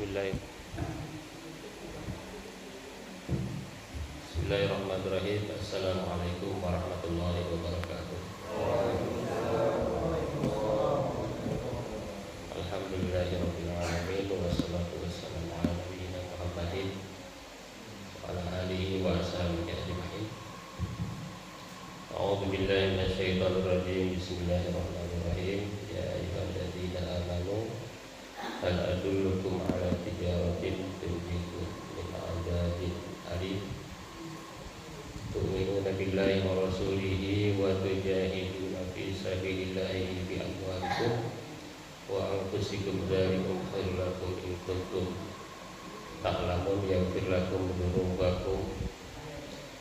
Bismillahirrahmanirrahim. Assalamualaikum warahmatullahi wabarakatuh. Alhamdulillahirabbil alamin wassalatu wassalamu ala nabiyyina Muhammadin wa ala alihi wa ashabihi ajma'in. A'udzu billahi minasyaitonir rajim. Bismillahirrahmanirrahim. Ya ayyuhalladzina amanu hal adullukum ala tijaratin tunjikum min 'adzabin alim tu'minuna billahi wa rasulihi wa tujahiduna fi sabilillahi bi amwalikum wa anfusikum dzalikum khairul lakum in kuntum ta'lamun yaghfir lakum dzunubakum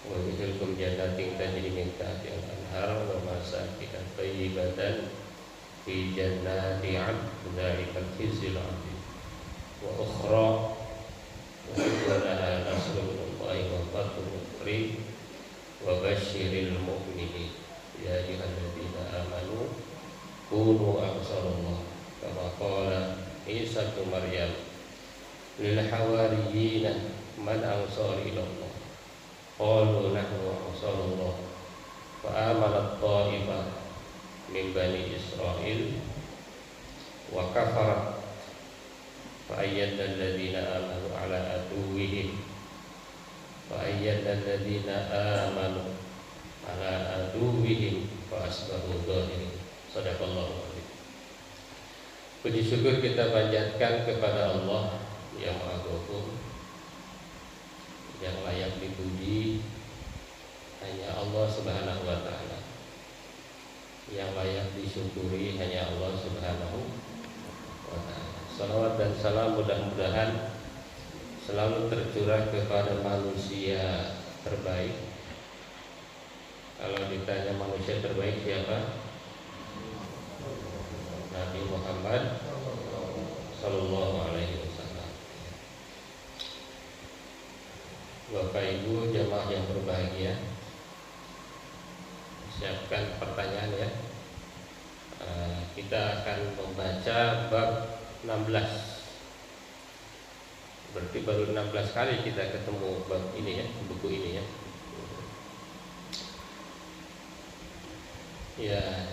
wa yudkhilkum jannatin tajri min tahtiha al-anhar wa masakin thayyibatan fi jannati 'adnin dzalikal khizyul 'adzim wa ukhra wa laha nasrun minallahi wa fathun qarib wa basyiril mu'minin ya ayyuhalladzina amanu kunu ansarallah kama qala Isa bin Maryam lil hawariyyin man ansari ilallah qalu nahnu ansarullah fa amanat ta'ifah min bani Israil wa kafarat fa ayyadna alladhina amanu ala aduwwihim fa ayyadna alladhina amanu ala aduwwihim fa asbahu dhahirin. Shadaqallahu adzim. Puji syukur kita panjatkan kepada Allah yang Maha Agung, yang layak dipuji hanya Allah Subhanahu wa taala. Yang layak disyukuri hanya Allah Subhanahu wa ta'ala. Salawat dan salam mudah-mudahan selalu tercurah kepada manusia terbaik. Kalau ditanya manusia terbaik siapa? Nabi Muhammad sallallahu alaihi wasallam. Bapak Ibu jamaah yang berbahagia, siapkan pertanyaan ya. Kita akan membaca bab 16. Berarti baru 16 kali kita ketemu bab ini ya, buku ini ya. Ya,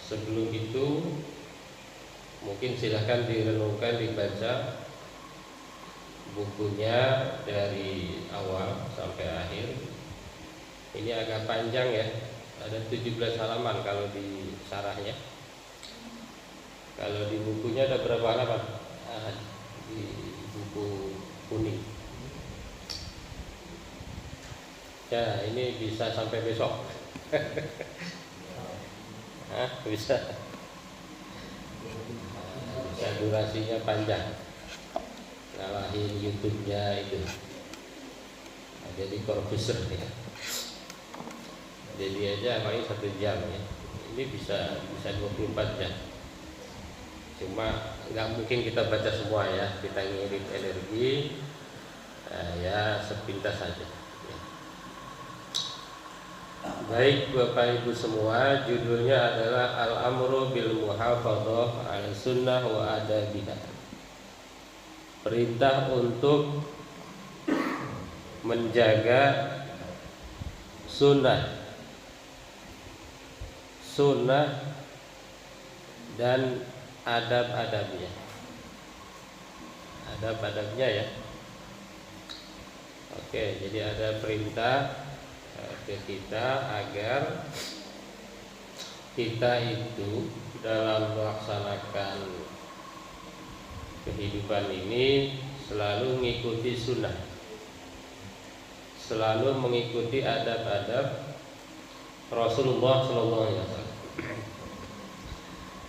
sebelum itu mungkin silahkan direnungkan, dibaca bukunya dari awal sampai akhir. Ini agak panjang ya. Ada 17 halaman kalau di sarahnya. Kalau di bukunya ada berapa halaman? Di buku kuning. Ya, ini bisa sampai besok. Bisa. Bisa, durasinya panjang. Ngalahin YouTube-nya itu. Jadi Corbusier ya. Jadi aja paling 1 jam ya. Ini bisa 24 jam. Cuma nggak mungkin kita baca semua ya. Kita ngirit energi ya sepintas saja ya. Baik Bapak Ibu semua, judulnya adalah Al-Amru bil Muhafadzah 'ala Sunnah wa Adabiha. Perintah untuk menjaga sunnah dan adab-adabnya. Adab-adabnya ya. Oke, jadi ada perintah ke kita agar kita itu dalam melaksanakan kehidupan ini selalu mengikuti sunnah, selalu mengikuti adab-adab Rasulullah Sallallahu Alaihi Wasallam.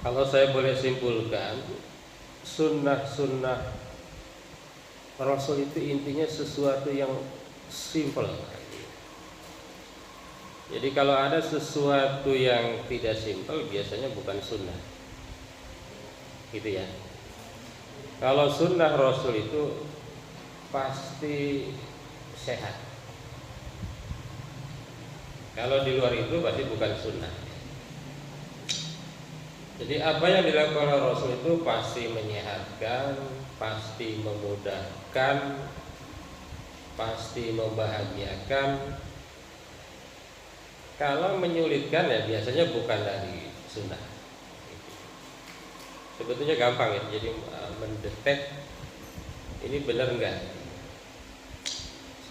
Kalau saya boleh simpulkan, sunnah-sunnah Rasul itu intinya sesuatu yang simple. Jadi kalau ada sesuatu yang tidak simple, biasanya bukan sunnah, gitu ya. Kalau sunnah Rasul itu pasti sehat. Kalau di luar itu pasti bukan sunnah. Jadi apa yang dilakukan oleh Rasul itu pasti menyehatkan, pasti memudahkan, pasti membahagiakan. Kalau menyulitkan ya biasanya bukan dari sunnah. Sebetulnya gampang ya, jadi mendetek ini benar enggak.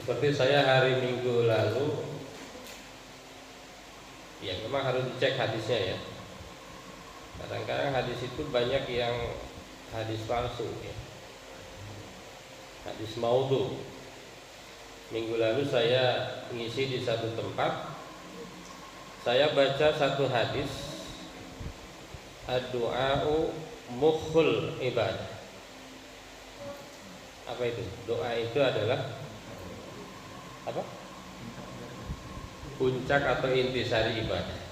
Seperti saya hari Minggu lalu, ya memang harus dicek hadisnya ya. Kadang-kadang hadis itu banyak yang hadis palsu ya. Hadis maudhu. Minggu lalu saya ngisi di satu tempat, saya baca satu hadis, ad-du'a'u mukhul ibadah. Apa itu? Doa itu adalah apa? Puncak atau intisari ibadah.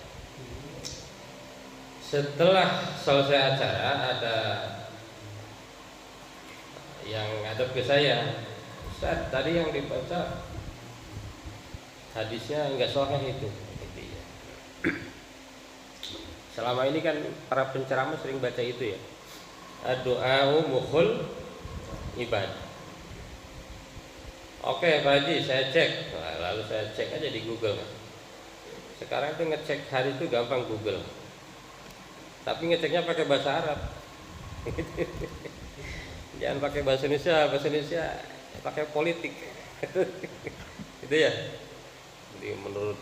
Setelah selesai acara ada yang ngadep ke saya, Ustaz, tadi yang dibaca hadisnya enggak sahih itu. Selama ini kan para penceramah sering baca itu ya, ad-du'a'u mukhul ibadah. Oke Pak Haji, saya cek. Lalu saya cek aja di Google. Sekarang tuh ngecek hadis itu gampang Google. Tapi ngeceknya pakai bahasa Arab. Jangan pakai bahasa Indonesia pakai politik. Itu ya. Jadi menurut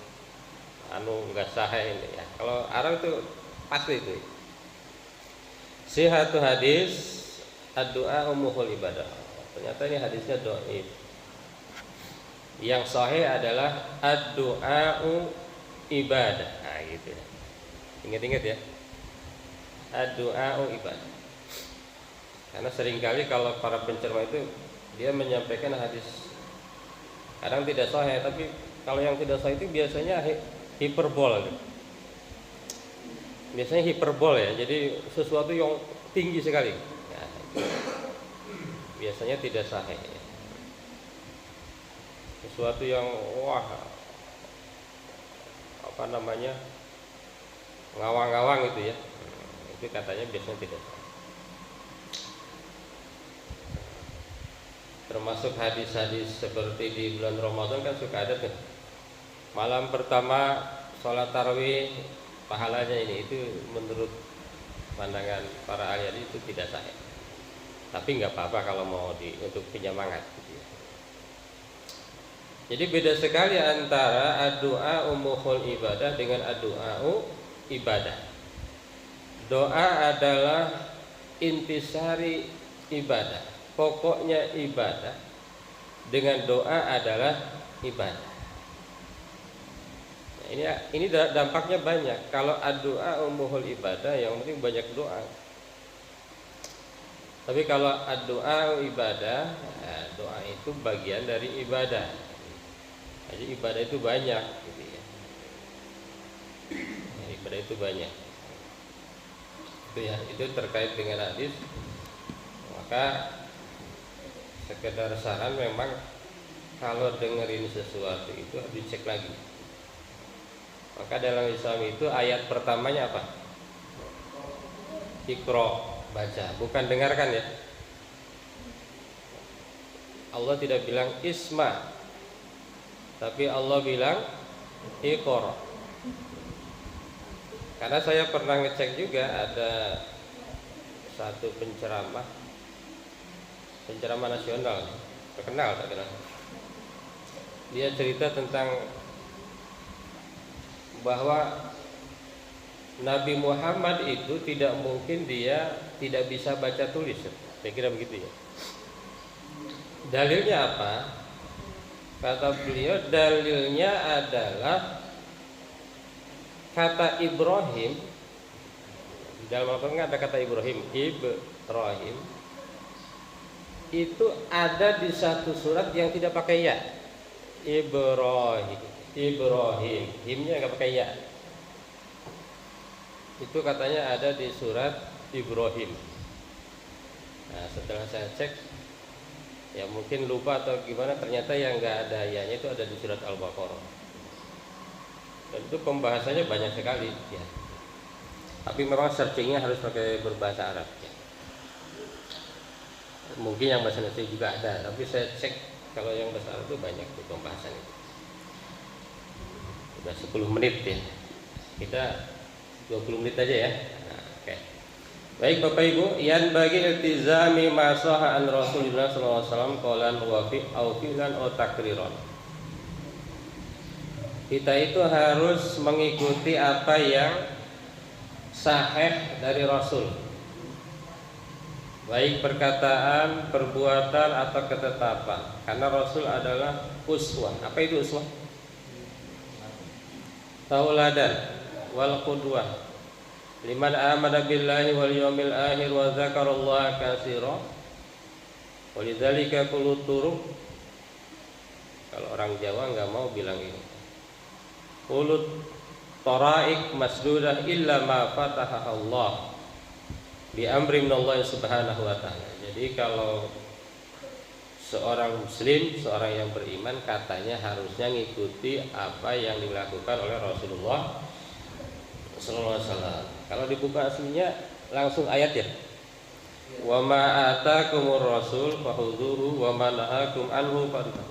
enggak sahih ini ya. Kalau Arab itu pasti itu. Sihatu hadis ad-du'a umuhul ibadah. Ternyata ini hadisnya dhaif. Yang sahih adalah ad-du'a'u ibadah. Nah, gitu ya. Ingat-ingat ya. Ad-du'a'u ibadah. Karena seringkali kalau para penceramah itu dia menyampaikan hadis kadang tidak sahih, tapi kalau yang tidak sahih itu biasanya hiperbol gitu. Biasanya hiperbol ya. Jadi sesuatu yang tinggi sekali. Nah, biasanya tidak sahih ya. Sesuatu yang ngawang-ngawang itu ya. Itu katanya biasanya tidak sahih. Termasuk hadis-hadis seperti di bulan Ramadan kan suka ada tuh. Malam pertama sholat tarawih pahalanya ini, itu menurut pandangan para ahli hadis itu tidak sahih. Tapi nggak apa-apa kalau mau untuk penyemangat gitu ya. Jadi beda sekali antara ad-du'a umuhul ibadah dengan ad-du'a'u ibadah. Doa adalah intisari ibadah, pokoknya ibadah. Dengan doa adalah ibadah. Nah, ini dampaknya banyak. Kalau ad-du'a umuhul ibadah, yang penting banyak doa. Tapi kalau ad-du'a ibadah, nah, doa itu bagian dari ibadah. Jadi ibadah itu banyak, gitu ya. Ibadah itu banyak. Itu ya, itu terkait dengan hadis. Maka sekedar saran, memang kalau dengerin sesuatu itu harus dicek lagi. Maka dalam Islam itu ayat pertamanya apa? Iqra, baca, bukan dengarkan ya. Allah tidak bilang isma, tapi Allah bilang iqra. Karena saya pernah ngecek juga, ada satu penceramah nasional, terkenal. Dia cerita tentang bahwa Nabi Muhammad itu tidak mungkin dia tidak bisa baca tulis. Saya kira begitu ya. Dalilnya apa? Kata beliau, dalilnya adalah kata Ibrahim. Di dalam Al-Quran ada kata Ibrahim itu ada di satu surat yang tidak pakai ya. Ibrahim, himnya nggak pakai ya. Itu katanya ada di surat Ibrahim. Nah, setelah saya cek, ya mungkin lupa atau gimana, ternyata yang nggak ada ya-nya itu ada di surat Al-Baqarah. Dan itu pembahasannya banyak sekali ya. Tapi memang searchingnya harus pakai berbahasa Arab ya. Mungkin yang bahasa Indonesia juga ada, tapi saya cek kalau yang bahasa Arab itu banyak tuh pembahasan itu. Udah 10 menit ya. Kita 20 menit aja ya. Nah, oke. Baik Bapak Ibu, yang bagi iltizami ma sahha an Rasulullah sallallahu alaihi wasallam qaulan wa fi'lan aw takriran. Kita itu harus mengikuti apa yang sahih dari Rasul, baik perkataan, perbuatan atau ketetapan. Karena Rasul adalah uswah. Apa itu uswah? Tauladan wal qudwah liman amana billahi wal yawmil akhir wa dzakarallaha katsira. Walidzalika kullu turuq. Kalau orang Jawa nggak mau bilang ini. Kulut taraik masdudah illa ma fataha Allah bi amri minallah subhanahu wa ta'ala. Jadi kalau seorang muslim, seorang yang beriman, katanya harusnya ngikuti apa yang dilakukan oleh Rasulullah sallallahu alaihi wasallam. Kalau dibuka aslinya langsung ayat ya. Wa ma atakumur rasul fakhudhuhu wa ma nahakum anhu fantahu.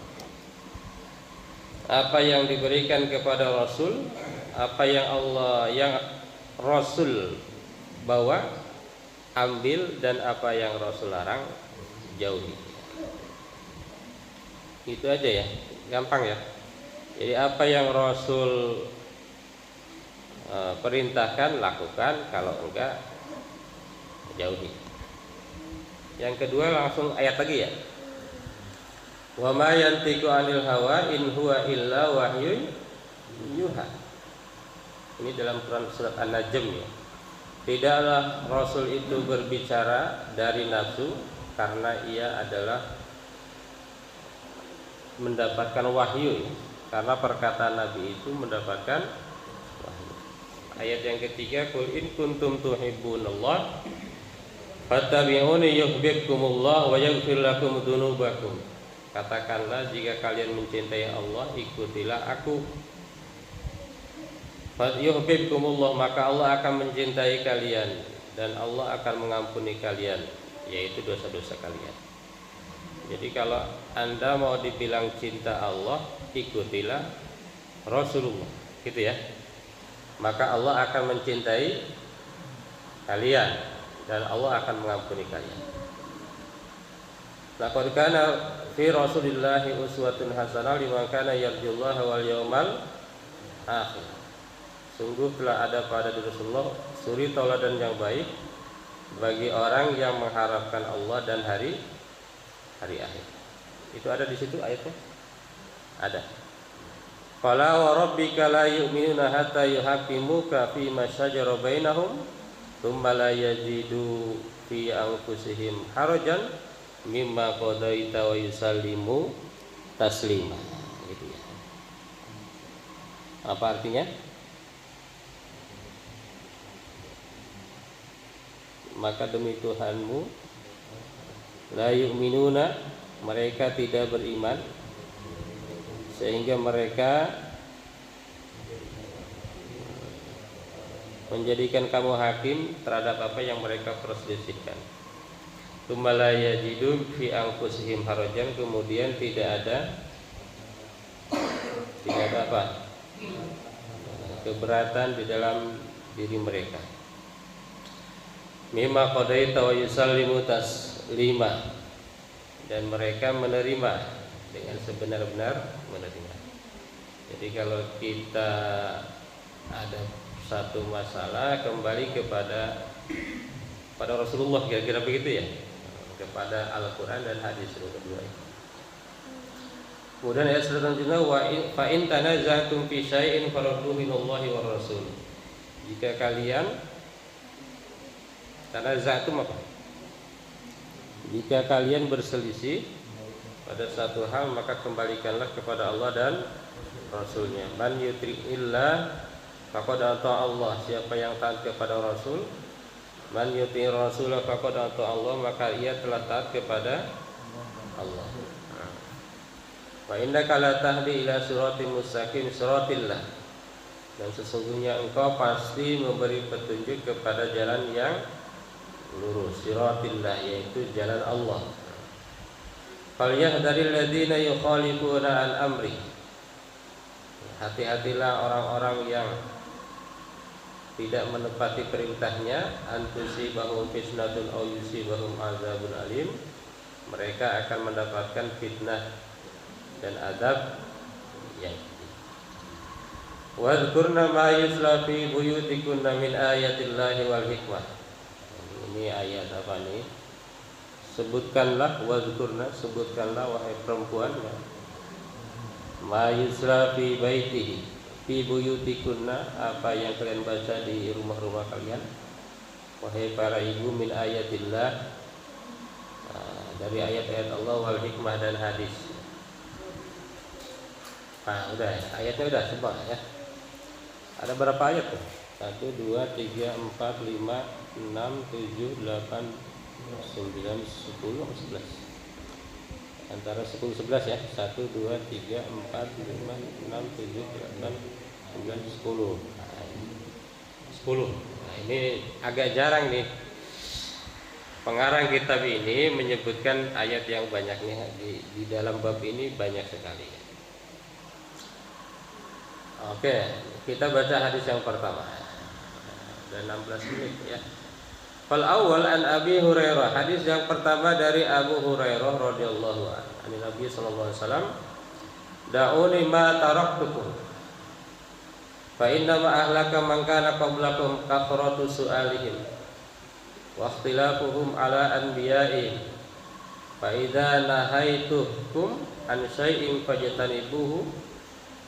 Apa yang diberikan kepada Rasul, apa yang Rasul bawa, ambil, dan apa yang Rasul larang, jauhi. Itu aja ya, gampang ya. Jadi apa yang Rasul perintahkan, lakukan. Kalau enggak, jauhi. Yang kedua langsung ayat lagi ya. Wa ma yantiqu 'anil hawa in huwa illa wahyun yuha. Ini dalam Quran surat An-Najm ya. Tidaklah Rasul itu berbicara dari nafsu, karena ia adalah mendapatkan wahyu ya. Karena perkataan Nabi itu mendapatkan wahyu. Ayat yang ketiga, qul in kuntum tuhibbunallah fattabi'uni yuhibbukumullah wa yaghfir lakum dzunubakum. Katakanlah, jika kalian mencintai Allah, ikutilah aku. Yuhibbukumullah, maka Allah akan mencintai kalian dan Allah akan mengampuni kalian, yaitu dosa-dosa kalian. Jadi kalau Anda mau dibilang cinta Allah, ikutilah Rasulullah, gitu ya. Maka Allah akan mencintai kalian dan Allah akan mengampuni kalian. Laqad kana fi Rasulillahi uswatun hasanah liman kana yarjullaha wal yawmal akhir. Sungguh telah ada pada diri Rasulullah suri tauladan yang baik bagi orang yang mengharapkan Allah dan hari akhir. Itu ada di situ ayatnya? Ada. Qala wa rabbika la yu'minuna hatta yuhaqqimuka fi ma shajara bainahum tsumma la yajidu fi anfusihim harajan mimma qadaita wa yusallimu taslima. Gitu ya. Apa artinya? Maka demi Tuhanmu, la yu'minuna, mereka tidak beriman, sehingga mereka menjadikan kamu hakim terhadap apa yang mereka perselisihkan. Tsumma yajidu fi anfusihim harajan, kemudian tidak ada apa? Keberatan di dalam diri mereka. Mimma qadaita wa yusallimu taslima, dan mereka menerima dengan sebenar-benar menerima. Jadi kalau kita ada satu masalah, kembali kepada Rasulullah, kira-kira begitu ya, kepada Al-Quran dan hadis kedua itu. Kemudian ayat selanjutnya, fa in tanaza'tum fi syai'in farudduhu ilallahi war rasul. Jika kalian tanaza'tum apa? Jika kalian berselisih pada satu hal, maka kembalikanlah kepada Allah dan Rasulnya. Man yuti'illah faqad ata'a Allah. Siapa yang taat kepada Rasul, man yuti Rasulah faqad ata'a Allah, maka ia telah taat kepada Allah. Wa innaka la tahdi ila siratin mustaqim siratillah. dan sesungguhnya engkau pasti memberi petunjuk kepada jalan yang lurus, siratillah, yaitu jalan Allah. Falyahdharil ladzina yukhalifuna an amri. Hati-hatilah orang-orang yang tidak menepati perintahnya, antusibahum fitnatun aw yusibahum azabun alim. Mereka akan mendapatkan fitnah dan azab yang pedih. Wadhkurna ma yusla fi buyutikunna min ayatillahi wal hikmah. Ini ayat apa nih? Sebutkanlah, wadhkurna, sebutkanlah wahai perempuan, ma yusla fi baitihi, fi buyutikunna, apa yang kalian baca di rumah-rumah kalian, wahai para ibu, min ayatillah, dari ayat-ayat Allah, wal hikmah, dan hadis. Udah ya, ayatnya udah semua ya. Ada berapa ayat tuh? 1, 2, 3, 4, 5, 6, 7, 8, 9, 10, 11. Antara 10, 11 ya. 1, 2, 3, 4, 5, 6, 7, 8, 9, 10. Nah, 10. Nah, ini agak jarang nih. Pengarang kitab ini menyebutkan ayat yang banyak nih di dalam bab ini, banyak sekali. Oke, kita baca hadis yang pertama. Dan 16 menit ya. Fal awal an Abi Hurairah. Hadis yang pertama dari Abu Hurairah radhiyallahu anhu. Nabi sallallahu alaihi wasallam, da'uni ma taraktukum. Fa inna ma ahlaka man kana qablakum kathratu su'alihim wa ikhtilafuhum ala anbiya'ihim. Fa idza nahaitukum an syai'in fajtanibuhu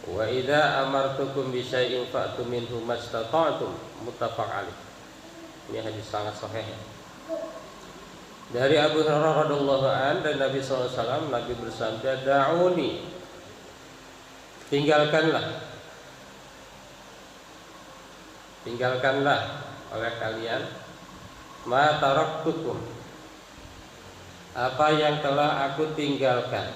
wa idza amartukum bi syai'in fa'tu minhu mastata'tum. Muttafaq alaih. Ini hadis sangat sahih. Dari Abu Hurairah radhiyallahu anhu, dan Nabi SAW, Nabi bersabda, da'uni, tinggalkanlah oleh kalian, ma taraktukum, apa yang telah aku tinggalkan.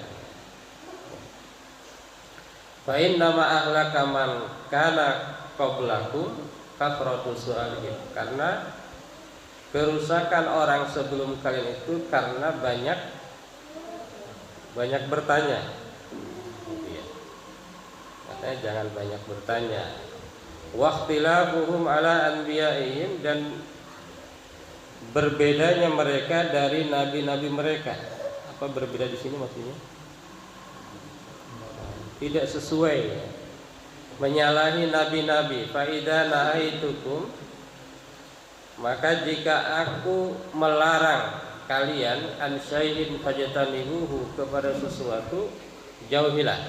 Fa inna ma ahlaka man kana qablakum kathratu su'alihim, karena kerusakan orang sebelum kalian itu karena banyak bertanya. Katanya jangan banyak bertanya. Waqtilafuhum ala anbiya'ihim, dan berbedanya mereka dari nabi-nabi mereka. Apa berbeda di sini maksudnya? Tidak sesuai, menyalahi nabi-nabi. Fa idza nahaitukum, maka jika aku melarang kalian, an syai'in fajtanibuhu, kepada sesuatu jauhilah.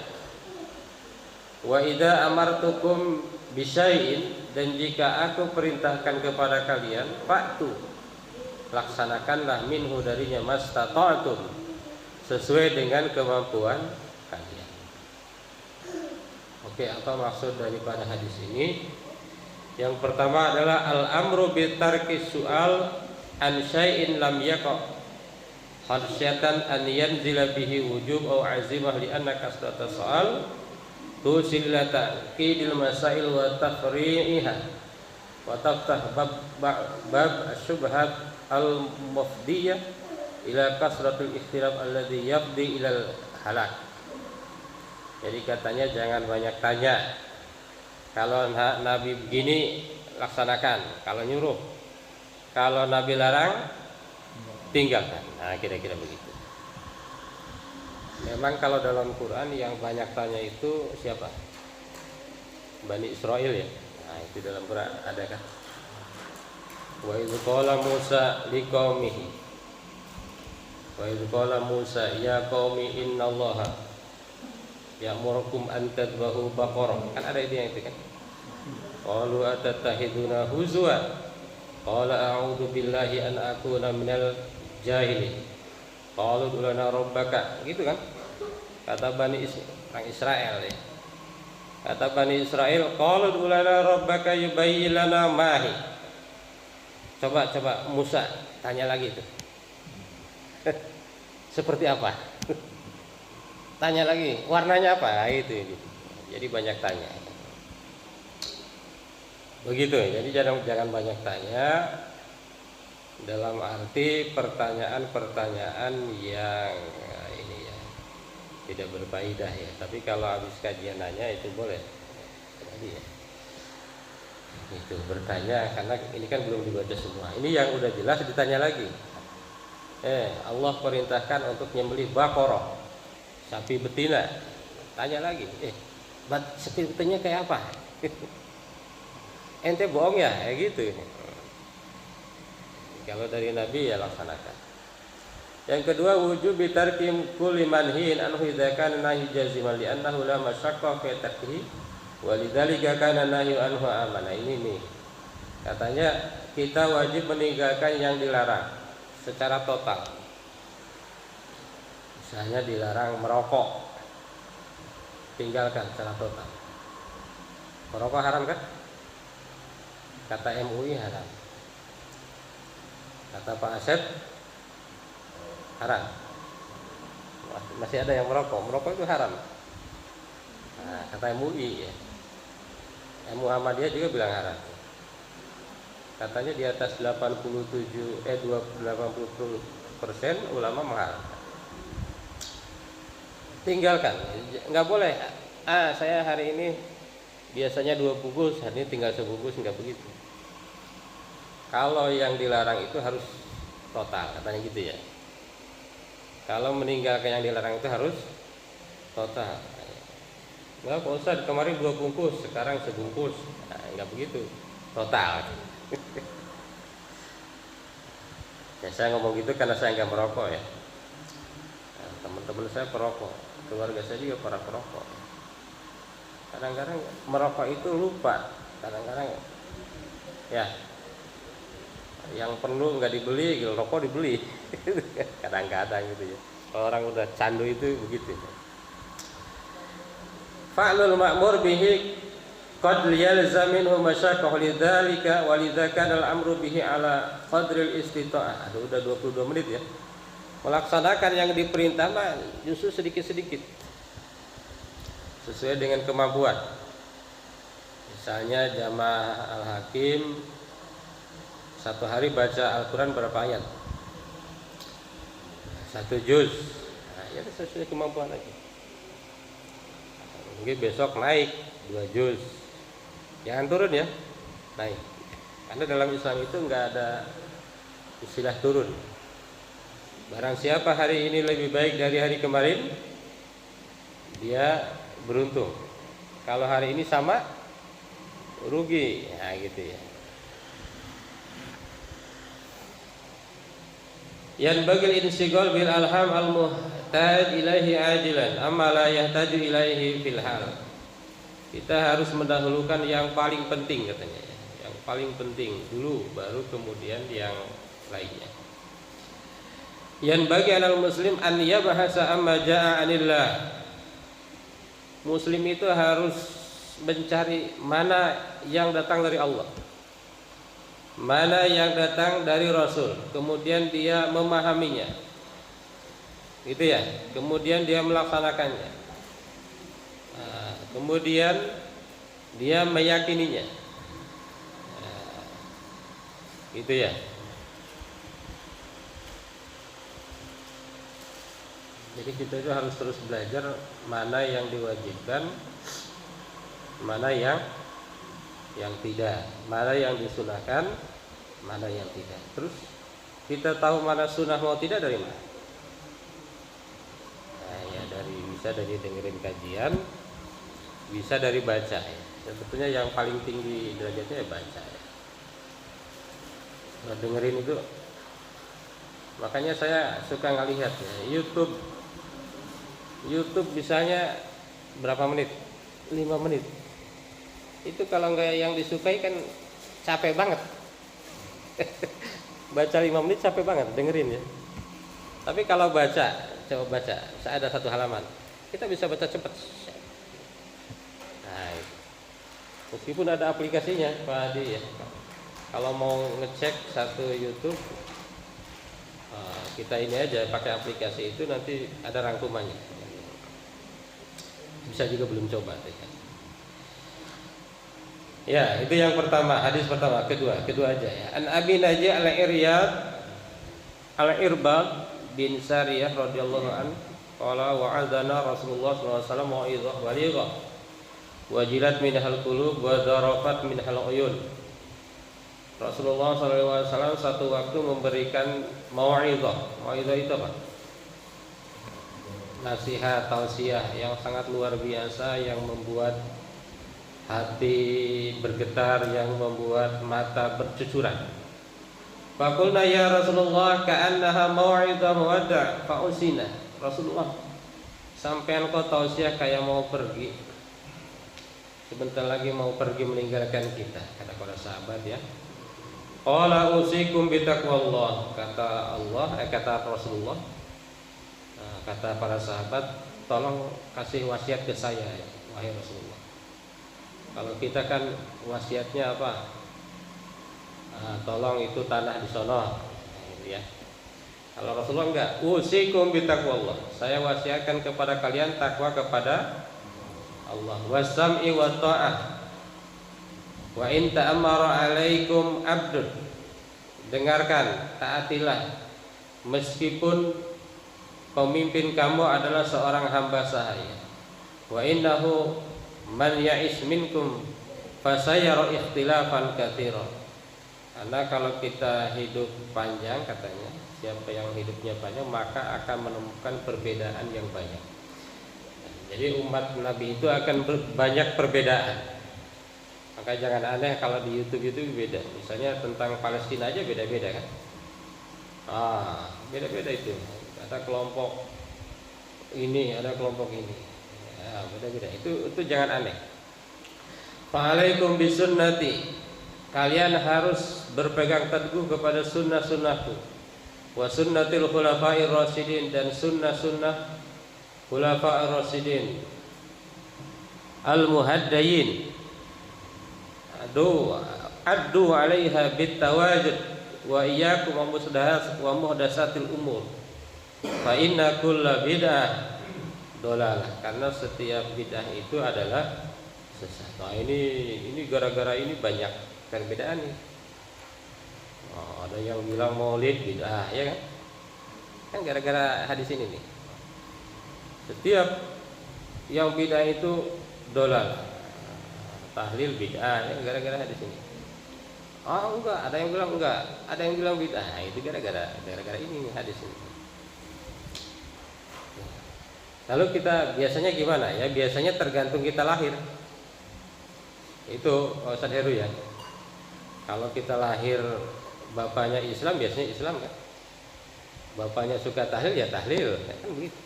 Wa idza amartukum bi syai'in, dan jika aku perintahkan kepada kalian, fa'tu, laksanakanlah, minhu, darinya, mastata'tum, sesuai dengan kemampuan kalian. Oke, apa maksud daripada hadis ini? Yang pertama adalah al-amru bi tarki su'al an syai'in lam yaqa khasyatan an yanzila bihi wujub aw azimah li anna kasrata soal tusilata qidil masail wa tafri'iha wa taftah bab asyubhat al-mufdiyah ila kasratul ikhtilaf alladhi yafdi ilal halak. Jadi katanya jangan banyak tanya. Kalau Nabi begini laksanakan, kalau nyuruh. Kalau Nabi larang, tinggalkan. Nah, kira-kira begitu. Memang kalau dalam Quran yang banyak tanya itu siapa? Bani Israel ya. Nah, itu dalam Quran ada kan? Wa idz qala Musa liqaumihi. Wa idz qala Musa ya qaumi innallaha ya'murukum an tadbahu baqarah. Kan ada itu yang itu kan. Qalu atattahiduna huzwa. Qala a'udzu billahi an akuna minal jahilin. Qalu lana rabbaka. Gitu kan? Kata Bani orang Israel ya. Kata Bani Israel, qalu lana rabbaka yubayyin lana mahi. Coba Musa tanya lagi itu. Seperti apa? Tanya lagi, warnanya apa? Itu ini. Jadi banyak tanya. Begitu. Jadi jangan banyak tanya, dalam arti pertanyaan-pertanyaan yang ini ya tidak berfaedah ya. Tapi kalau habis kajian nanya itu boleh. Jadi ya, itu bertanya karena ini kan belum dibaca semua. Ini yang udah jelas ditanya lagi. Allah perintahkan untuk nyembelih baqarah, sapi betina. Tanya lagi, sapi betinanya kayak apa? Ente bohong ya, kayak gitu. Kalau dari Nabi ya laksanakan. Yang kedua, wujub bitarkim kulli manhiin anhu idza kana nahyu jaziman li annahu la masyaqqa fi tarkihi wa lidzalika kana nahyu anhu amana. Ini nih. Katanya kita wajib meninggalkan yang dilarang secara total. Misalnya dilarang merokok, tinggalkan secara total. Merokok haram kan? Kata MUI haram. Kata Pak Asep haram. Masih ada yang merokok itu haram. Nah, kata MUI ya. Muhammadiyah juga bilang haram. Katanya di atas 80% ulama mengharamkan. Tinggalkan, nggak boleh. Saya hari ini biasanya 2 bungkus, hari ini tinggal sebungkus, nggak begitu. Kalau yang dilarang itu harus total, katanya gitu ya. Kalau meninggalkan yang dilarang itu harus total. Nggak, Pak Ustadz, kemarin 2 bungkus, sekarang sebungkus. Nah, nggak begitu, total. Ya, saya ngomong gitu karena saya nggak merokok ya. Nah, teman-teman saya perokok, keluarga saya juga para perokok. Kadang-kadang merokok itu lupa, kadang-kadang ya yang perlu nggak dibeli, rokok dibeli. Kadang-kadang gitu ya. Kalau orang udah candu itu begitu. Fa'lul ma'mur bihi qad yalzam minhu masyaqqah lidzalika wa lidza kana al-amru bihi ala qadril istita'ah. Udah 22 menit ya. Melaksanakan yang diperintah mah justru sedikit-sedikit. Sesuai dengan kemampuan. Misalnya jamaah Al-Hakim 1 hari baca Al-Quran berapa ayat? 1 juz. Nah, ya sesuai kemampuan lagi. Mungkin besok naik 2 juz. Jangan turun ya, naik. Karena dalam Islam itu nggak ada istilah turun. Barang siapa hari ini lebih baik dari hari kemarin, dia beruntung. Kalau hari ini sama, rugi. Nah, gitu ya. Yan bagil insigol bil alham al muhtaj ilaihi ajilan amma la yahtaju ilaihi fil hal. Kita harus mendahulukan yang paling penting katanya ya. Yang paling penting dulu baru kemudian yang lainnya. Yan bagi anal muslim an yabhasa amma jaa anillah. Muslim itu harus mencari mana yang datang dari Allah, mana yang datang dari Rasul, kemudian dia memahaminya, gitu ya, kemudian dia melaksanakannya, kemudian dia meyakininya, gitu ya. Jadi kita itu harus terus belajar mana yang diwajibkan, mana yang tidak, mana yang disunahkan, mana yang tidak. Terus kita tahu mana sunnah mau tidak dari mana? Nah, ya bisa dari dengerin kajian, bisa dari baca ya. Sebetulnya yang paling tinggi derajatnya ya baca ya. Nah, dengerin itu, makanya saya suka ngelihat ya, YouTube misalnya berapa menit? 5 menit. Itu kalau nggak yang disukai kan capek banget. Baca 5 menit capek banget, dengerin ya. Tapi kalau coba baca, saya ada 1 halaman, kita bisa baca cepat. Nah, meskipun ada aplikasinya Pak Adi ya. Kalau mau ngecek satu YouTube, kita ini aja pakai aplikasi itu, nanti ada rangkumannya. Bisa juga belum coba ya. Ya, itu yang pertama, hadis pertama, kedua aja ya. An Abi Najih Al-Irbad bin Sariyah radhiyallahu an qala wa'adana Rasulullah sallallahu alaihi wasallam mau'izah balighah wajilat minhal qulub wa darafat minhal uyun. Rasulullah sallallahu alaihi wasallam satu waktu memberikan mau'izah. Mau'izah itu apa? Nasihat, tausiah yang sangat luar biasa yang membuat hati bergetar, yang membuat mata bercucuran. Faqulna ya Rasulullah ka'annaha mau'izah muwadda' fa'usina. Rasulullah, sampean kok tausiah kayak mau pergi. Sebentar lagi mau pergi meninggalkan kita, kata para sahabat ya. Qala usikum bitaqwallah, kata Rasulullah. Kata para sahabat, tolong kasih wasiat ke saya ya, wahai Rasulullah. Kalau kita kan wasiatnya apa? Tolong itu tanah di sono, gitu ya. Kalau Rasulullah enggak, usikum bitaqwallah. Saya wasiatkan kepada kalian takwa kepada Allah. Wasam'i wa ta'ah. Wa in ta'ammara 'alaikum 'abdun. Dengarkan, taatilah meskipun pemimpin kamu adalah seorang hamba sahaya. Wa innahu man ya'ish minkum fasayara ikhtilafan katsiran. Karena kalau kita hidup panjang, katanya siapa yang hidupnya panjang maka akan menemukan perbedaan yang banyak. Jadi umat Nabi itu akan banyak perbedaan. Maka jangan aneh kalau di YouTube itu beda. Misalnya tentang Palestina aja beda-beda kan. Beda-beda itu. Ada kelompok ini, ada kelompok ini. Ya, beda-beda. Itu jangan aneh. Fa'alaikum bisunnati. Kalian harus berpegang teguh kepada sunnah-sunnahku. Wa sunnatil khulafa'ir rasyidin, dan sunnah-sunnah khulafa'ir rasyidin al-muhaddayin. Addu 'alaiha bitawajud wa iyyakum wa muhdatsatil umur. Fa inna kulla bid'ah dolalah, karena setiap bid'ah itu adalah sesat. Nah, ini gara-gara ini banyak perbedaan nih. Ada yang bilang maulid bid'ah, ya kan? Kan gara-gara hadis ini nih. Setiap yang bid'ah itu dolal. Tahlil bid'ah, ya, gara-gara hadis ini. Enggak, ada yang bilang enggak, ada yang bilang bid'ah. Itu gara-gara ini hadis ini. Lalu kita biasanya gimana ya? Biasanya tergantung kita lahir. Itu Ustaz Heru ya. Kalau kita lahir bapaknya Islam, biasanya Islam kan. Bapaknya suka tahlil, ya tahlil, kan begitu.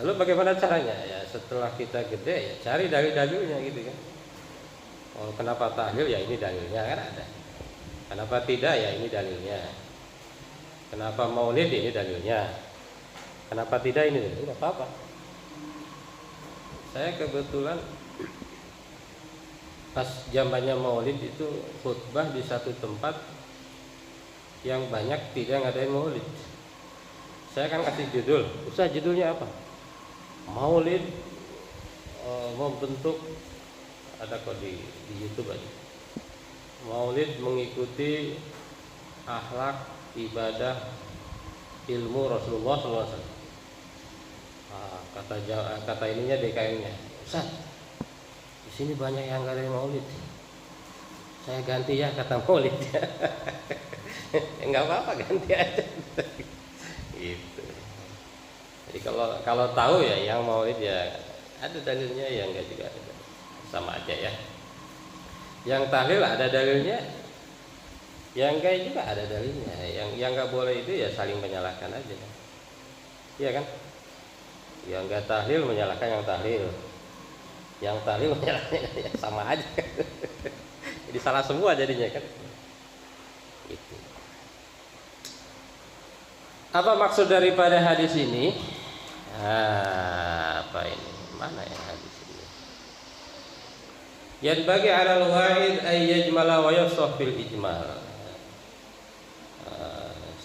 Lalu bagaimana caranya? Ya setelah kita gede ya cari dalil-dalilnya gitu kan. Kenapa tahlil? Ya ini dalilnya kan ada. Kenapa tidak? Ya ini dalilnya. Kenapa maulid? Ini dalilnya. Kenapa tidak? Ini tidak apa-apa. Saya kebetulan pas zamannya maulid itu khutbah di satu tempat yang banyak tidak ngadain maulid. Saya kan kasih judul. Ustaz, judulnya apa? Maulid membentuk, ada kok di YouTube aja. Maulid mengikuti akhlak, ibadah, ilmu Rasulullah SAW. Kata ininya DKM-nya, Ustaz, di sini banyak yang nggak ada maulid. Saya ganti ya kata maulid. Nggak apa-apa, ganti aja. Gitu. Jadi kalau tahu ya yang maulid ya ada dalilnya, yang enggak juga ada. Sama aja ya. Yang tahlil ada dalilnya, yang enggak juga ada dalilnya. Yang enggak boleh itu ya saling menyalahkan aja. Iya kan? Yang enggak tahlil menyalahkan yang tahlil. Yang tahlil menyalahkan ya sama aja. Jadi salah semua jadinya kan. Itu. Apa maksud daripada hadis ini? Apa ini? Mana ya hadis ini? Yan bagi 'alal wa'id ay yajmala wa yusaf fil ijmal.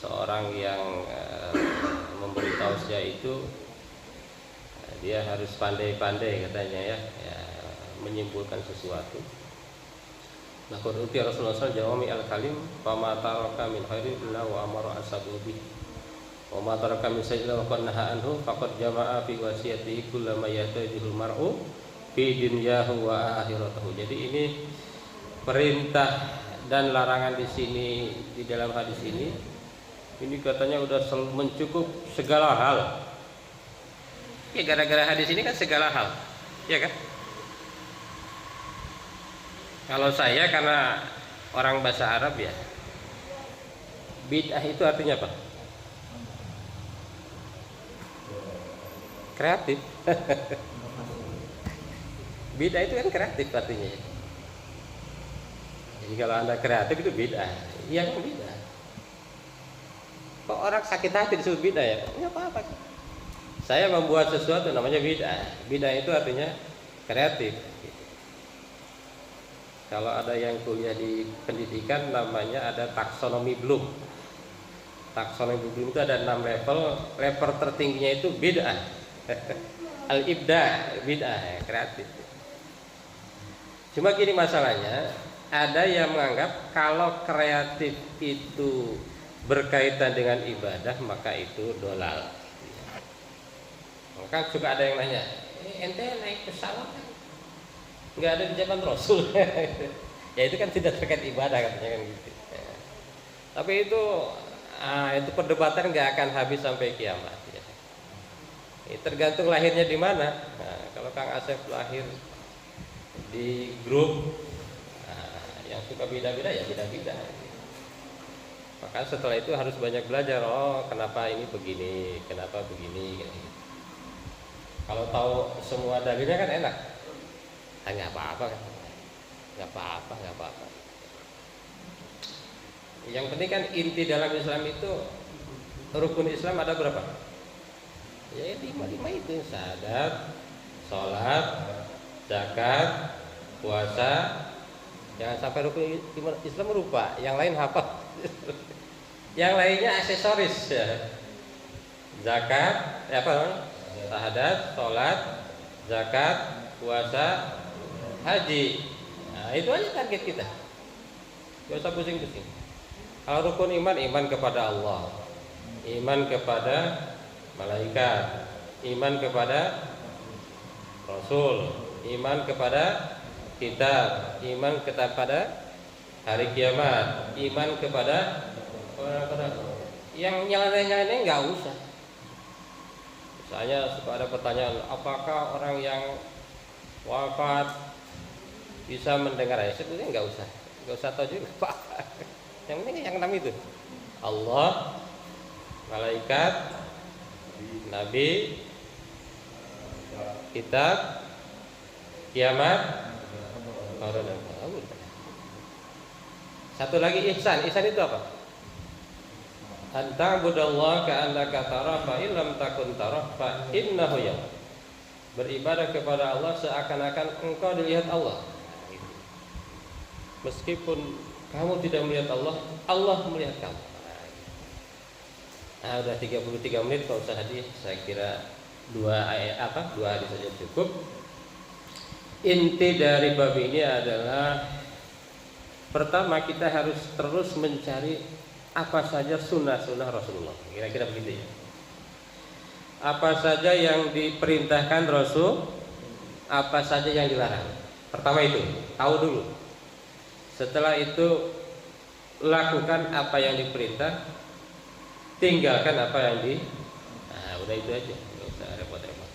Seorang yang memberi tausiah itu dia harus pandai-pandai katanya ya, menyimpulkan sesuatu Laqad utiya Rasulullah sallallahu jawami al-kalim fama taraka min khairin illa wa amara ashabihi wa ma taraka min sayyi'in wa qad naha anhu faqad jama'a fi wasiyatihi kullama yatajihul mar'u fi dunyahu wa akhiratuhu. Jadi ini perintah dan larangan di sini, di dalam hadis ini katanya udah mencukup segala hal. Ya gara-gara hadis ini kan segala hal, ya kan? Kalau saya karena orang bahasa Arab ya, bid'ah itu artinya apa? Kreatif. Bid'ah itu kan kreatif artinya. Jadi kalau Anda kreatif itu bid'ah. Iya kan bid'ah. Kok orang sakit hati disebut bid'ah ya? Enggak apa-apa. Saya membuat sesuatu namanya bid'ah. Bid'ah itu artinya kreatif. Kalau ada yang kuliah di pendidikan namanya ada taksonomi Bloom. Taksonomi Bloom itu ada 6 level. Level tertingginya itu bid'ah. Al-ibda, bid'ah, kreatif. Cuma gini masalahnya, ada yang menganggap kalau kreatif itu berkaitan dengan ibadah maka itu dolal. Maka juga ada yang nanya, ente naik pesawat kan? Nggak ada di zaman Rasul. Ya itu kan tidak terkait ibadah katanya kan gitu. Ya. Tapi itu perdebatan nggak akan habis sampai kiamat. Ya. Tergantung lahirnya di mana. Nah, kalau Kang Asep lahir di grup yang suka beda-beda ya beda-beda. Maka setelah itu harus banyak belajar. Oh kenapa ini begini, kenapa begini. Gitu. Kalau tahu semua dalilnya kan enak. Nggak apa-apa kan? Nggak apa-apa. Yang penting kan inti dalam Islam itu rukun Islam ada berapa? Ya 5 itu: syahadat, sholat, zakat, puasa. Jangan sampai rukun Islam lupa. Yang lain hafal. Yang lainnya aksesoris ya. Zakat, syahadat, sholat, zakat, puasa, haji. Nah, itu aja target kita. Gak usah pusing-pusing. Kalau rukun iman kepada Allah, iman kepada malaikat, iman kepada Rasul, iman kepada kitab, iman kepada hari kiamat, iman kepada orang-orang. Yang nyalain nggak usah. Misalnya suka ada pertanyaan, apakah orang yang wafat bisa mendengar ayat? Sebetulnya nggak usah tahu juga apa. Yang penting yang 6 itu: Allah, malaikat, nabi, kitab, kiamat, orang dan Allah. Satu lagi ihsan. Ihsan itu apa? Anta budallah ka'annaka tarah fa illam takun tarah fa innahu yarah. Beribadah kepada Allah seakan-akan engkau dilihat Allah. Meskipun kamu tidak melihat Allah, Allah melihat kamu. Nah, udah 33 menit, kalau usah hadis. Saya kira 2 hadis saja cukup. Inti dari bab ini adalah pertama kita harus terus mencari apa saja sunnah-sunnah Rasulullah. Kira-kira begitu ya. Apa saja yang diperintahkan Rasul, apa saja yang dilarang. Pertama itu, tahu dulu. Setelah itu lakukan apa yang diperintah, tinggalkan apa yang udah itu aja, nggak usah repot-repot.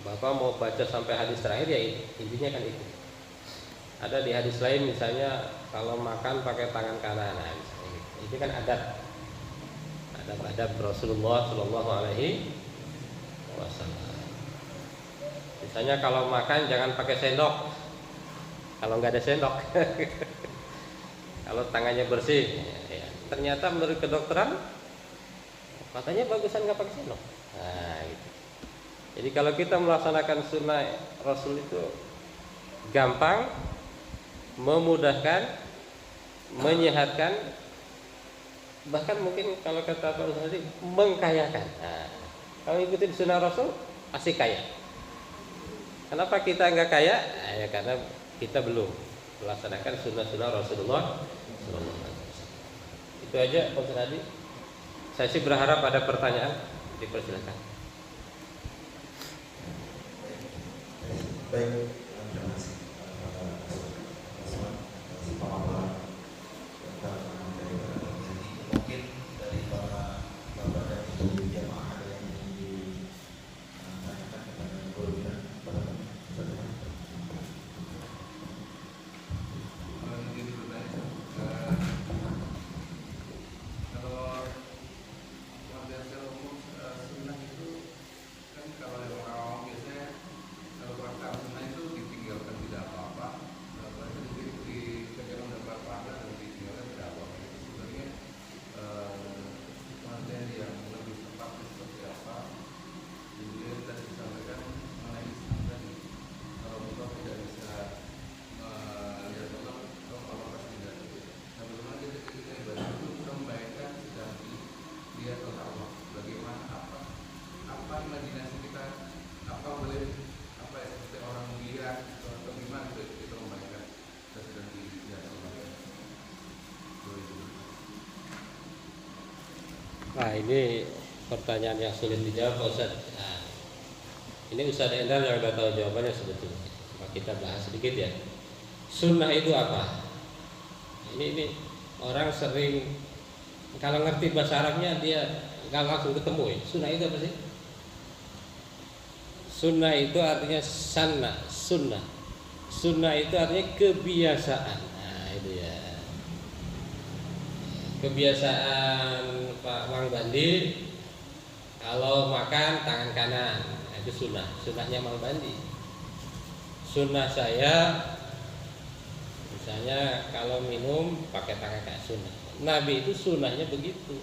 Bapak mau baca sampai hadis terakhir ya intinya kan itu. Ada di hadis lain misalnya kalau makan pakai tangan kanan, nah, itu kan adab Rasulullah Shallallahu Alaihi Wasallam. Misalnya kalau makan jangan pakai sendok, kalau nggak ada sendok. Kalau tangannya bersih, ya. Ternyata menurut kedokteran katanya bagusan nggak pakai sendok. Nah, gitu. Jadi kalau kita melaksanakan sunnah Rasul itu gampang, memudahkan, menyehatkan, bahkan mungkin kalau kata Pak Ustaz tadi mengkayakan. Nah, kalau ikutin sunnah Rasul pasti kaya. Kenapa kita nggak kaya? Nah, ya karena kita belum. melaksanakan sunnah-sunnah Rasulullah SAW. Itu aja Pak Ustaz Hadi. Saya sih berharap ada pertanyaan, dipersilakan. Baik, terima kasih pemaparan tentang mungkin dari para bapak dan ibu jamaah ada yang ingin ditanyakan kepada guru dan para Nah, ini pertanyaan yang sulit dijawab Pak Ustaz. Nah, ini Ustaz Endar yang udah tahu jawabannya sebetulnya. Coba kita bahas sedikit ya. Sunnah itu apa? Ini orang sering kalau ngerti bahasa Arabnya dia nggak langsung ketemu ya. Sunnah itu apa sih? Sunnah itu artinya sanna, sunnah. Sunnah itu artinya kebiasaan. Nah, itu ya. Kebiasaan Pak Mang Bandi kalau makan tangan kanan, itu sunnah. Sunnahnya Mang Bandi. Sunnah saya misalnya kalau minum pakai tangan kanan, sunnah. Nabi itu sunnahnya begitu.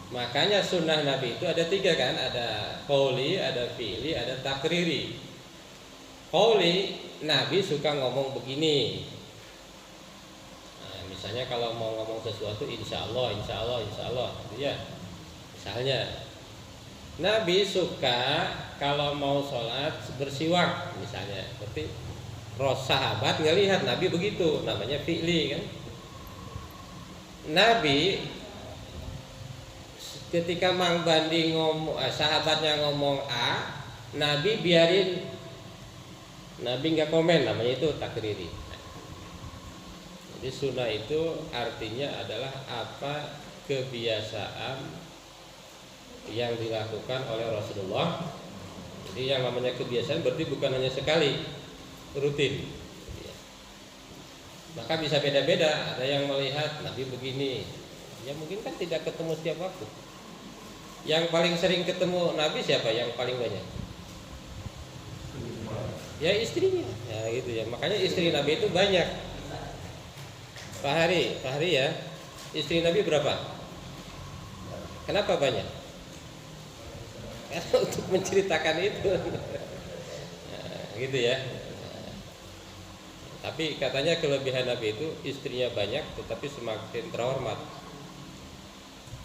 Makanya sunnah Nabi itu ada 3 kan, ada qauli, ada fi'li, ada takriri. Qauli, Nabi suka ngomong begini. Misalnya kalau mau ngomong sesuatu insya Allah gitu ya. Misalnya Nabi suka kalau mau sholat bersiwak misalnya. Seperti sahabat ngelihat Nabi begitu, namanya fi'li kan. Nabi ketika Mang Bandi ngomong, sahabatnya ngomong A, Nabi biarin, Nabi nggak komen, namanya itu takriri. Jadi sunnah itu artinya adalah apa kebiasaan yang dilakukan oleh Rasulullah. Jadi yang namanya kebiasaan berarti bukan hanya sekali, rutin. Maka bisa beda-beda. Ada yang melihat Nabi begini, ya mungkin kan tidak ketemu setiap waktu. Yang paling sering ketemu Nabi siapa? Yang paling banyak? Ya istrinya. Ya gitu ya. Makanya istri Nabi itu banyak. Pak Hari ya, istri Nabi berapa? Kenapa banyak? Karena untuk menceritakan itu, nah, gitu ya. Tapi katanya kelebihan Nabi itu istrinya banyak, tetapi semakin terhormat.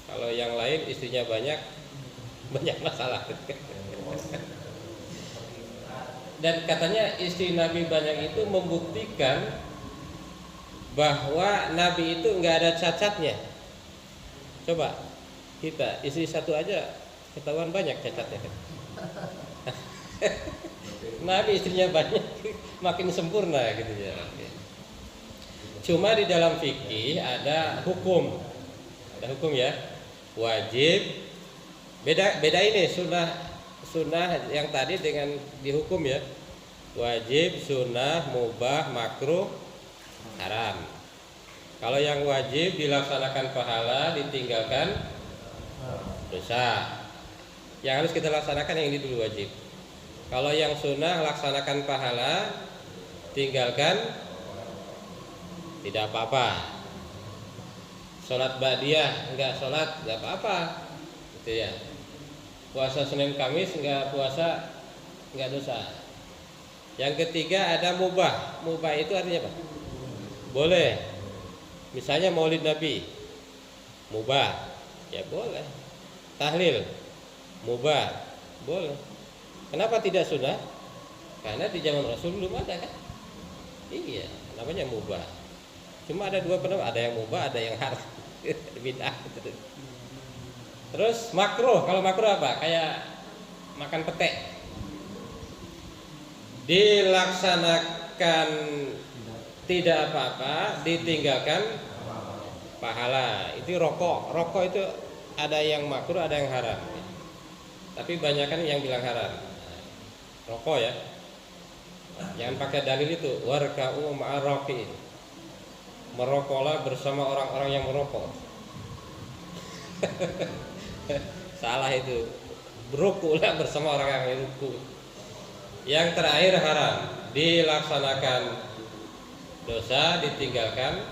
Kalau yang lain istrinya banyak masalah. Dan katanya istri Nabi banyak itu membuktikan bahwa Nabi itu nggak ada cacatnya. Coba kita istri satu aja ketahuan banyak cacatnya kan. Nabi istrinya banyak makin sempurna gitu ya. Cuma di dalam fikih ada hukum ya, wajib. Beda ini sunnah yang tadi dengan dihukum ya. Wajib, sunnah, mubah, makruh, haram. Kalau yang wajib dilaksanakan pahala, ditinggalkan dosa. Yang harus kita laksanakan yang ini dulu wajib. Kalau yang sunnah laksanakan pahala, tinggalkan tidak apa-apa. Sholat ba'diyah enggak sholat enggak apa-apa, gitu ya. Puasa Senin Kamis enggak puasa enggak dosa. Yang ketiga ada mubah. Mubah itu artinya apa? Boleh. Misalnya Maulid Nabi, mubah, ya boleh. Tahlil, mubah, boleh. Kenapa tidak sunnah? Karena di zaman Rasul belum ada kan. Iya, namanya mubah. Cuma ada dua pendapat, ada yang mubah, ada yang haram. Bid'ah. Terus makruh, kalau makruh apa? Kayak makan pete. Dilaksanakan tidak apa-apa, ditinggalkan pahala. Itu rokok. Rokok itu ada yang makruh, ada yang haram. Tapi banyak kan yang bilang haram. Rokok ya. Jangan pakai dalil itu warka'u ma'arraqiin. Merokoklah bersama orang-orang yang merokok. Salah itu. Berukulah bersama orang yang merokok. Yang terakhir haram, dilaksanakan dosa, ditinggalkan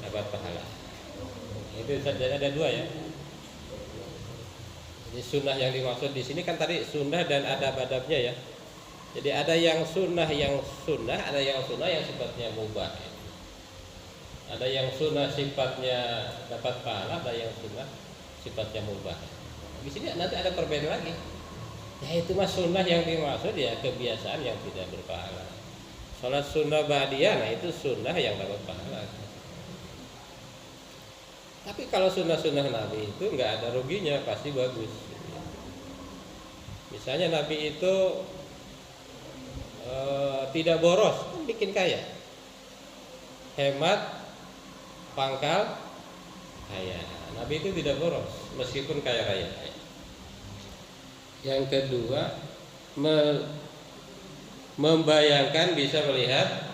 dapat pahala. Itu saja, ada dua ya. Ini sunnah yang dimaksud di sini kan tadi sunnah dan adab-adabnya ya. Jadi ada yang sunnah ada yang sunnah yang sifatnya mubah. Ada yang sunnah sifatnya dapat pahala, ada yang sunnah sifatnya mubah. Di sini nanti ada perbedaan lagi. Ya itu mas sunnah yang dimaksud ya kebiasaan yang tidak berpahala. Salat sunnah ba'diyah, nah itu sunnah yang dapat pahala. Tapi kalau sunnah-sunnah Nabi itu nggak ada ruginya, pasti bagus. Misalnya Nabi itu tidak boros, bikin kaya, hemat, pangkal, kaya. Nabi itu tidak boros, meskipun kaya raya. Yang kedua, membayangkan bisa melihat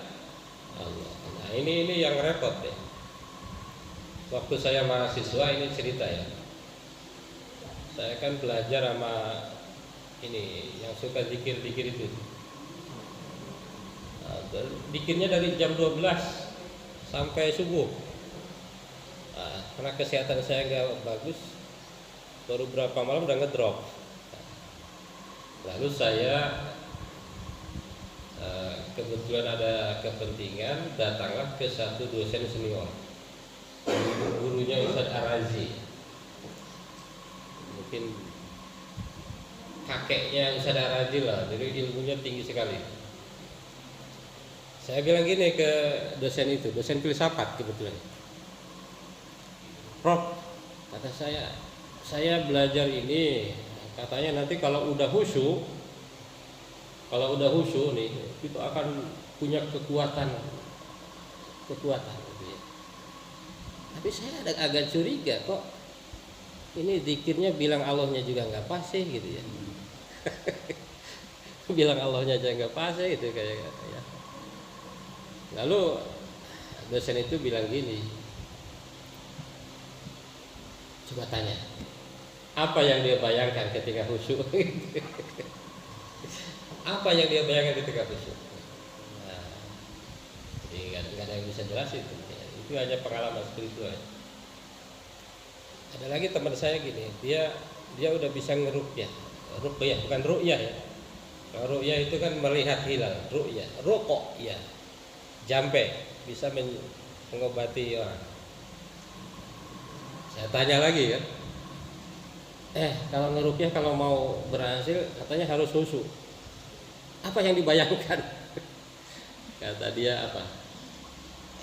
Allah. Nah ini yang repot deh. Waktu saya mahasiswa ini cerita ya. Saya kan belajar sama ini yang suka zikir-zikir itu. Dikirnya dari jam 12 sampai subuh. Nah, karena kesehatan saya nggak bagus, baru berapa malam udah ngedrop. Lalu saya kebetulan ada kepentingan, datanglah ke satu dosen senior, gurunya Ustadz Arazi. Mungkin kakeknya Ustadz Arazi lah, jadi ilmunya tinggi sekali. Saya bilang gini ke dosen itu, dosen filsafat kebetulan. Prof, kata saya belajar ini, katanya nanti kalau udah khusyuk nih, itu akan punya kekuatan. Gitu ya. Tapi saya agak curiga kok, ini zikirnya bilang Allahnya juga nggak pas sih gitu ya. Bilang Allahnya aja nggak pas sih gitu kayak ya. Lalu dosen itu bilang gini, coba tanya, apa yang dia bayangkan ketika khusyuk? Apa yang dia bayangkan ketika khusyuk? Nah, jadi nggak ada yang bisa jelasin. Itu hanya pengalaman spiritual. Ada lagi teman saya gini, dia udah bisa ngeruqyah. Ruqyah bukan ru'yah ya. Kalau ru'yah itu kan melihat hilal, ru'yah, rokok ya. Jampe bisa mengobati orang. Saya tanya lagi kan, kalau ngeruqyah kalau mau berhasil katanya harus khusyuk. Apa yang dibayangkan? Kata dia apa?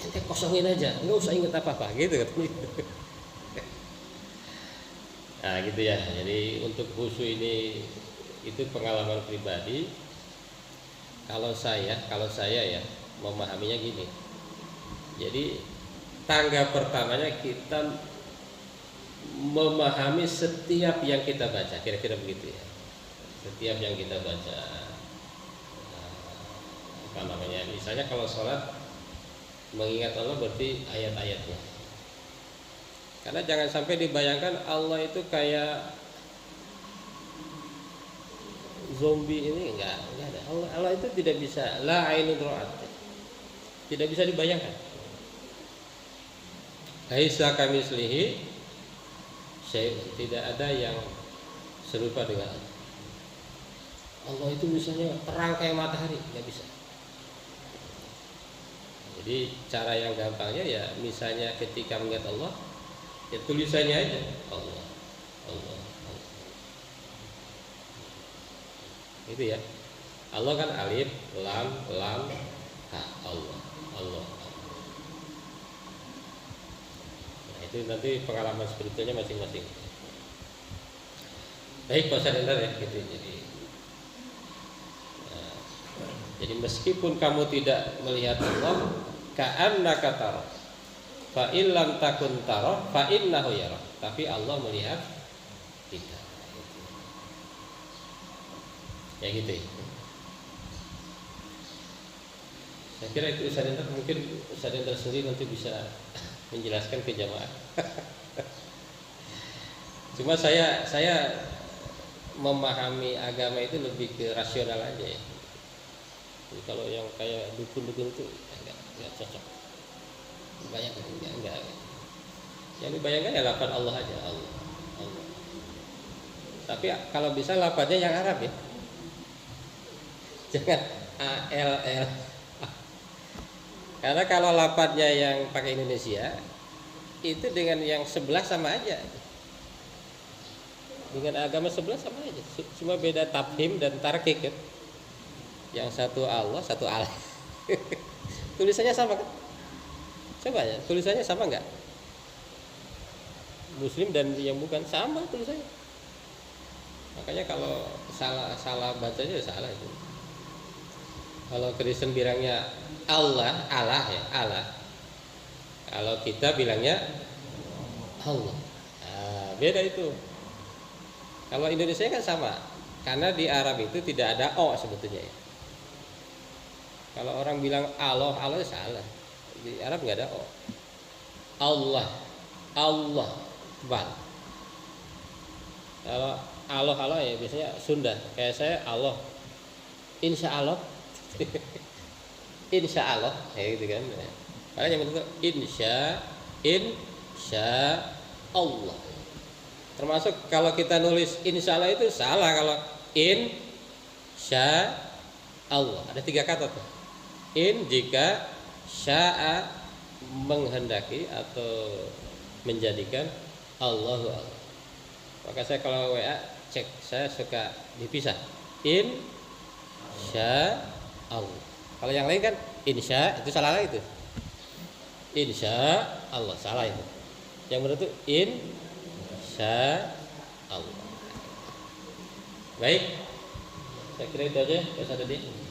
Ente kosongin aja, nggak usah inget apa-apa gitu katanya. Nah gitu ya. Jadi untuk khusyuk ini itu pengalaman pribadi. Kalau saya ya memahaminya gini. Jadi tangga pertamanya kita memahami setiap yang kita baca, kira-kira begitu ya. Setiap yang kita baca, apa namanya? Misalnya kalau sholat mengingat Allah berarti ayat-ayatnya. Karena jangan sampai dibayangkan Allah itu kayak zombie ini enggak ada. Allah itu tidak bisa la ainun ra'at. Tidak bisa dibayangkan. Laisa kamitslihi syai'un, tidak ada yang serupa dengan Allah. Allah itu misalnya terang kayak matahari, enggak bisa. Jadi cara yang gampangnya ya misalnya ketika melihat Allah, ya tulisannya aja Allah. Itu ya. Allah kan alif, lam, Allah, Allah. Nah, itu nanti pengalaman spiritualnya masing-masing. Baik Pak Sadendar ya gitu. Jadi meskipun kamu tidak melihat Allah, ka'annaka tara. Fa illam takun tara, fa innahu yara. Tapi Allah melihat kita. Ya gitu ya. Saya kira itu Ustaz Hendra, mungkin Ustaz Hendra sendiri nanti bisa menjelaskan ke jamaah. Cuma saya memahami agama itu lebih ke rasional aja ya. Jadi kalau yang kayak dukun-dukun itu enggak cocok. Bayangkan enggak. Yang dibayangkan ya lafaz Allah aja, Allah. Tapi kalau bisa lafaznya yang Arab ya. Jangan ALL. Karena kalau lafaznya yang pakai Indonesia itu dengan yang sebelah sama aja. Dengan agama sebelah sama aja. Cuma beda tafhim dan tarkik kan. Yang satu Allah, satu Allah. Tulisannya sama kan? Coba ya, tulisannya sama enggak? Muslim dan yang bukan sama tulisannya. Makanya kalau salah bacanya salah itu. Kalau Kristen bilangnya Allah, Allah ya, Allah. Kalau kita bilangnya Allah. Nah, beda itu. Kalau Indonesia kan sama. Karena di Arab itu tidak ada O sebetulnya ya. Kalau orang bilang Allah, Allah salah. Di Arab nggak ada O. Allah, Allah, bal. Kalau Allah ya biasanya Sunda. Kayak saya Allah, Insya Allah, Insya Allah, kayak gitu kan. Makanya yang betul Insya Allah. Termasuk kalau kita nulis Insya Allah itu salah kalau Insya Allah. Ada 3 kata tuh. In jika sya'a menghendaki atau menjadikan Allahu Allah. Maka saya kalau WA cek, saya suka dipisah. Insya Allah. Kalau yang lain kan insya itu salah itu. Insya Allah salah itu. Yang benar itu insya Allah. Baik. Saya kira itu aja Pak Sadedi.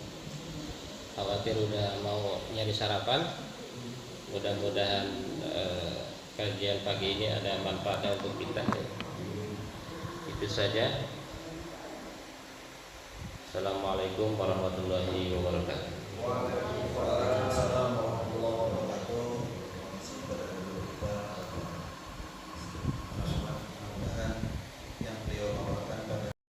Khawatir udah mau nyari sarapan. Mudah-mudahan kajian pagi ini ada manfaatnya untuk kita. Itu saja. Assalamualaikum warahmatullahi wabarakatuh. Waalaikumsalam.